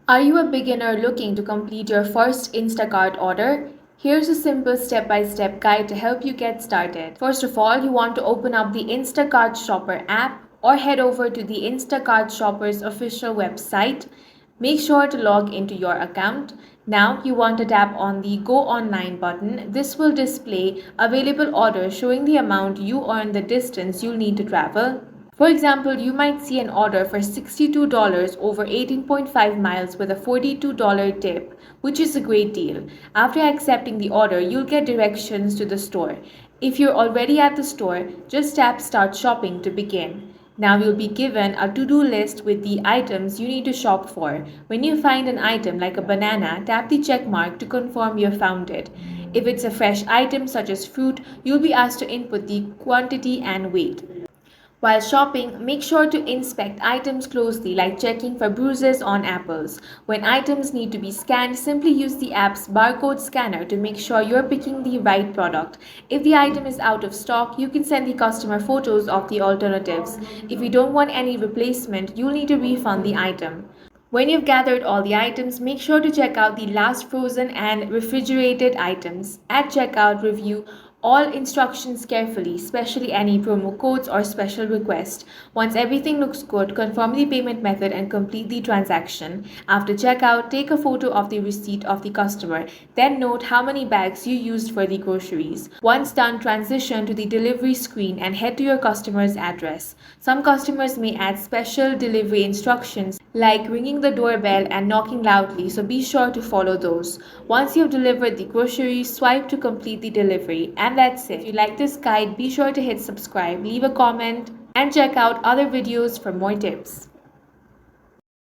Are you a beginner looking to complete your first Instacart order? Here's a simple step-by-step guide to help you get started. First of all, you want to open up the Instacart Shopper app or head over to the Instacart Shopper's official website. Make sure to log into your account. Now you want to tap on the Go Online button. This will display available orders showing the amount you earn, the distance you'll need to travel. For example, you might see an order for $62 over 18.5 miles with a $42 tip, which is a great deal. After accepting the order, you'll get directions to the store. If you're already at the store, just tap Start Shopping to begin. Now you'll be given a to-do list with the items you need to shop for. When you find an item like a banana, tap the check mark to confirm you have found it. If it's a fresh item such as fruit, you'll be asked to input the quantity and weight. While shopping, make sure to inspect items closely, like checking for bruises on apples. When items need to be scanned, simply use the app's barcode scanner to make sure you're picking the right product. If the item is out of stock, you can send the customer photos of the alternatives. If you don't want any replacement, you'll need to refund the item. When you've gathered all the items, make sure to check out the last frozen and refrigerated items. At checkout, review all instructions carefully, especially any promo codes or special requests. Once everything looks good, confirm the payment method and complete the transaction. After checkout, take a photo of the receipt of the customer. Then note how many bags you used for the groceries. Once done, transition to the delivery screen and head to your customer's address. Some customers may add special delivery instructions like ringing the doorbell and knocking loudly, so be sure to follow those. Once you've delivered the groceries, swipe to complete the delivery. And that's it. If you like this guide, be sure to hit subscribe, leave a comment, and check out other videos for more tips.